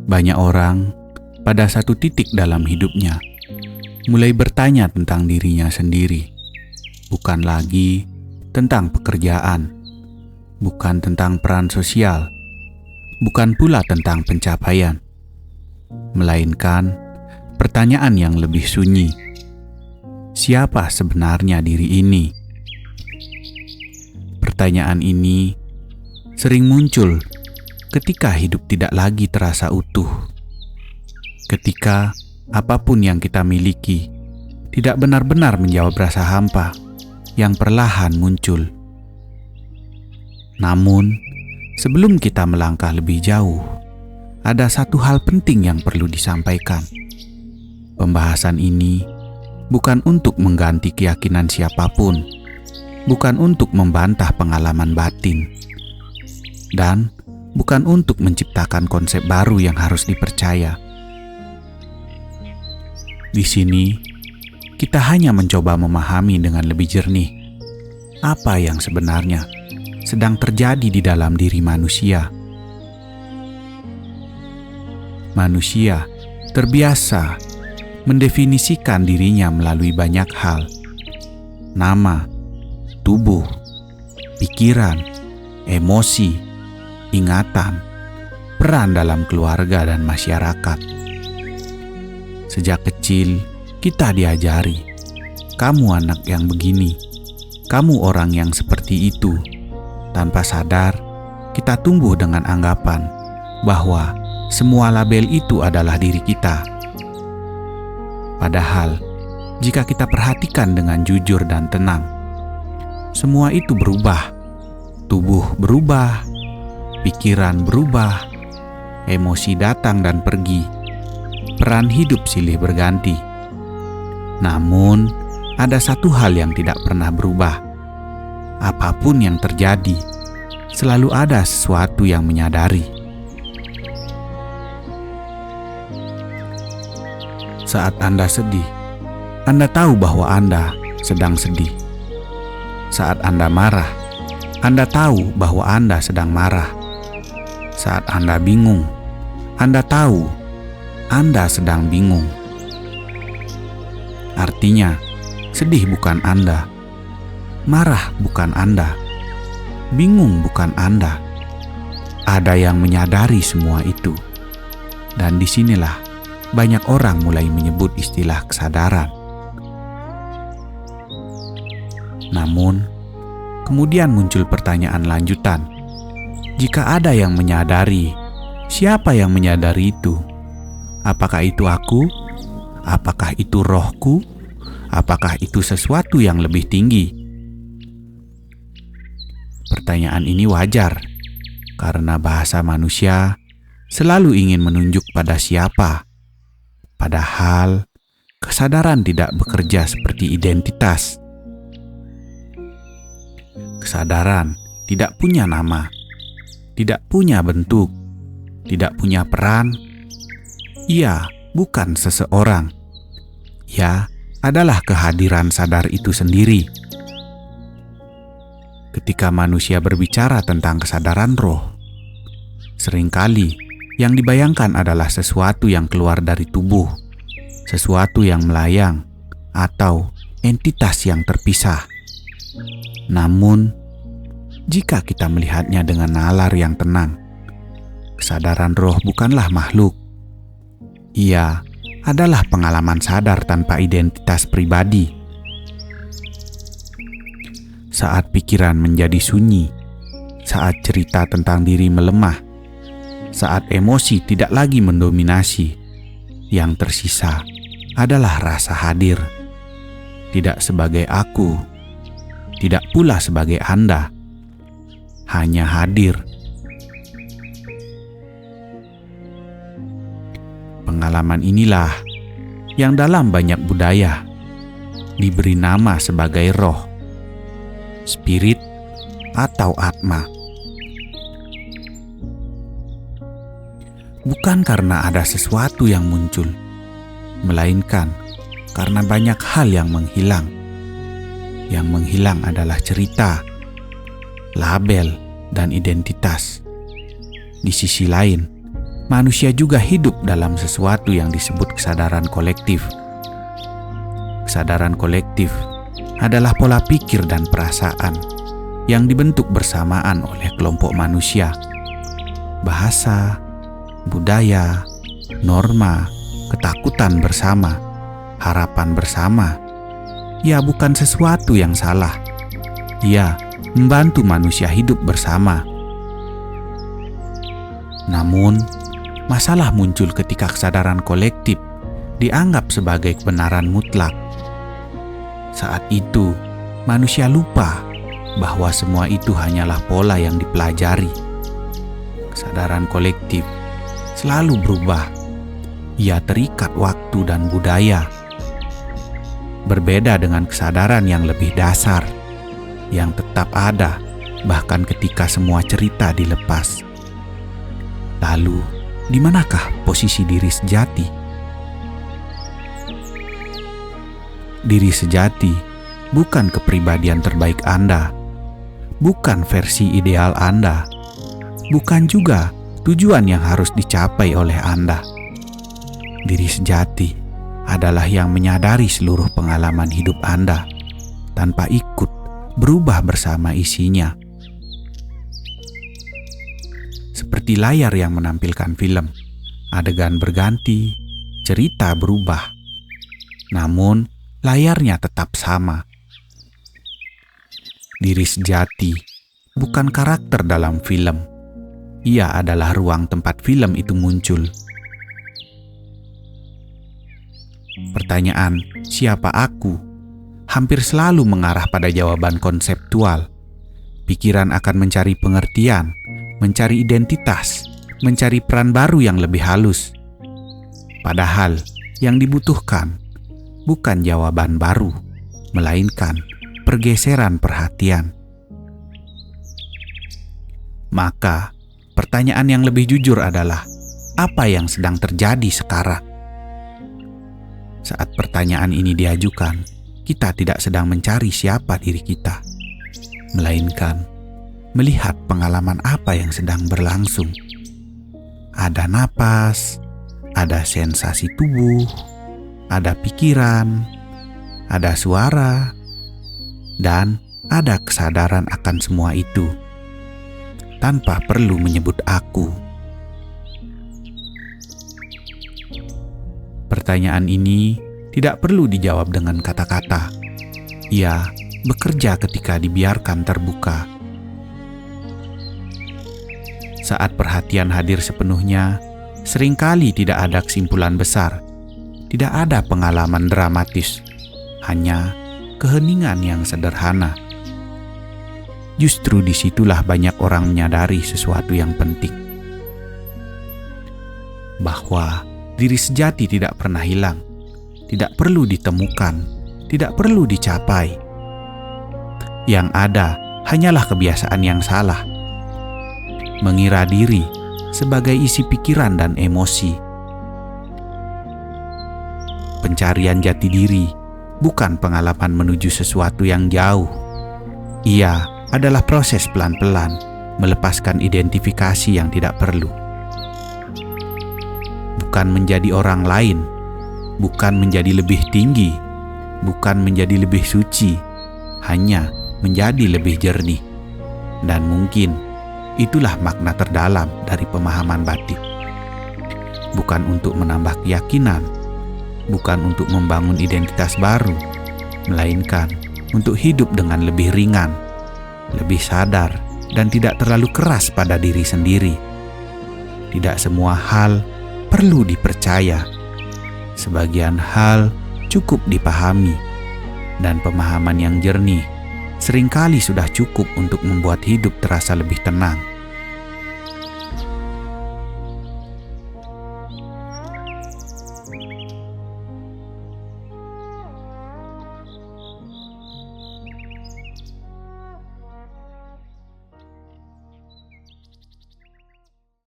Banyak orang pada satu titik dalam hidupnya mulai bertanya tentang dirinya sendiri, bukan lagi tentang pekerjaan, bukan tentang peran sosial, bukan pula tentang pencapaian, melainkan pertanyaan yang lebih sunyi. Siapa sebenarnya diri ini? Pertanyaan ini sering muncul ketika hidup tidak lagi terasa utuh, ketika apapun yang kita miliki tidak benar-benar menjawab rasa hampa yang perlahan muncul. Namun, sebelum kita melangkah lebih jauh, ada satu hal penting yang perlu disampaikan. Pembahasan ini bukan untuk mengganti keyakinan siapapun, bukan untuk membantah pengalaman batin, dan bukan untuk menciptakan konsep baru yang harus dipercaya. Di sini, kita hanya mencoba memahami dengan lebih jernih apa yang sebenarnya sedang terjadi di dalam diri manusia. Manusia terbiasa mendefinisikan dirinya melalui banyak hal: nama, tubuh, pikiran, emosi, ingatan, peran dalam keluarga dan masyarakat. Sejak kecil, kita diajari, kamu anak yang begini, kamu orang yang seperti itu. Tanpa sadar, kita tumbuh dengan anggapan bahwa semua label itu adalah diri kita. Padahal, jika kita perhatikan dengan jujur dan tenang, semua itu berubah. Tubuh berubah, pikiran berubah, emosi datang dan pergi, peran hidup silih berganti. Namun, ada satu hal yang tidak pernah berubah. Apapun yang terjadi, selalu ada sesuatu yang menyadari. Saat Anda sedih, Anda tahu bahwa Anda sedang sedih. Saat Anda marah, Anda tahu bahwa Anda sedang marah. Saat Anda bingung, Anda tahu Anda sedang bingung. Artinya, sedih bukan Anda, marah bukan Anda, bingung bukan Anda. Ada yang menyadari semua itu. Dan disinilah banyak orang mulai menyebut istilah kesadaran. Namun, kemudian muncul pertanyaan lanjutan. Jika ada yang menyadari, siapa yang menyadari itu? Apakah itu aku? Apakah itu rohku? Apakah itu sesuatu yang lebih tinggi? Pertanyaan ini wajar, karena bahasa manusia selalu ingin menunjuk pada siapa. Padahal, kesadaran tidak bekerja seperti identitas. Kesadaran tidak punya nama, tidak punya bentuk, tidak punya peran. Ia bukan seseorang. Ia adalah kehadiran sadar itu sendiri. Ketika manusia berbicara tentang kesadaran roh, seringkali yang dibayangkan adalah sesuatu yang keluar dari tubuh, sesuatu yang melayang, atau entitas yang terpisah. Namun, jika kita melihatnya dengan nalar yang tenang, kesadaran roh bukanlah makhluk. Ia adalah pengalaman sadar tanpa identitas pribadi. Saat pikiran menjadi sunyi, saat cerita tentang diri melemah, saat emosi tidak lagi mendominasi, yang tersisa adalah rasa hadir. Tidak sebagai aku, tidak pula sebagai Anda, hanya hadir. Pengalaman inilah yang dalam banyak budaya diberi nama sebagai roh, spirit, atau atma. Bukan karena ada sesuatu yang muncul, melainkan karena banyak hal yang menghilang. Yang menghilang adalah cerita, label, dan identitas. Di sisi lain, manusia juga hidup dalam sesuatu yang disebut kesadaran kolektif. Kesadaran kolektif adalah pola pikir dan perasaan yang dibentuk bersamaan oleh kelompok manusia. Bahasa, budaya, norma, ketakutan bersama, harapan bersama. Ia bukan sesuatu yang salah. Ia membantu manusia hidup bersama. Namun, masalah muncul ketika kesadaran kolektif dianggap sebagai kebenaran mutlak. Saat itu, manusia lupa bahwa semua itu hanyalah pola yang dipelajari. Kesadaran kolektif selalu berubah. Ia terikat waktu dan budaya. Berbeda dengan kesadaran yang lebih dasar, yang tetap ada bahkan ketika semua cerita dilepas. Lalu, di manakah posisi diri sejati? Diri sejati bukan kepribadian terbaik Anda, bukan versi ideal Anda, bukan juga tujuan yang harus dicapai oleh Anda. Diri sejati adalah yang menyadari seluruh pengalaman hidup Anda tanpa ikut berubah bersama isinya. Seperti layar yang menampilkan film, adegan berganti, cerita berubah, namun layarnya tetap sama. Diri sejati bukan karakter dalam film. Ia adalah ruang tempat film itu muncul. Pertanyaan, siapa aku? Hampir selalu mengarah pada jawaban konseptual. Pikiran akan mencari pengertian, mencari identitas, mencari peran baru yang lebih halus. Padahal yang dibutuhkan bukan jawaban baru, melainkan pergeseran perhatian. Maka, pertanyaan yang lebih jujur adalah, apa yang sedang terjadi sekarang? Saat pertanyaan ini diajukan, kita tidak sedang mencari siapa diri kita, melainkan melihat pengalaman apa yang sedang berlangsung. Ada napas, ada sensasi tubuh, ada pikiran, ada suara, dan ada kesadaran akan semua itu, tanpa perlu menyebut aku. Pertanyaan ini tidak perlu dijawab dengan kata-kata. Ia bekerja ketika dibiarkan terbuka. Saat perhatian hadir sepenuhnya, seringkali tidak ada kesimpulan besar, tidak ada pengalaman dramatis, hanya keheningan yang sederhana. Justru disitulah banyak orang menyadari sesuatu yang penting, bahwa diri sejati tidak pernah hilang, tidak perlu ditemukan, tidak perlu dicapai. Yang ada hanyalah kebiasaan yang salah, mengira diri sebagai isi pikiran dan emosi. Pencarian jati diri bukan pengalaman menuju sesuatu yang jauh. Ia adalah proses pelan-pelan melepaskan identifikasi yang tidak perlu. Bukan menjadi orang lain, bukan menjadi lebih tinggi, bukan menjadi lebih suci, hanya menjadi lebih jernih. Dan mungkin itulah makna terdalam dari pemahaman batin. Bukan untuk menambah keyakinan, bukan untuk membangun identitas baru, melainkan untuk hidup dengan lebih ringan, lebih sadar, dan tidak terlalu keras pada diri sendiri. Tidak semua hal perlu dipercaya. Sebagian hal cukup dipahami, dan pemahaman yang jernih seringkali sudah cukup untuk membuat hidup terasa lebih tenang.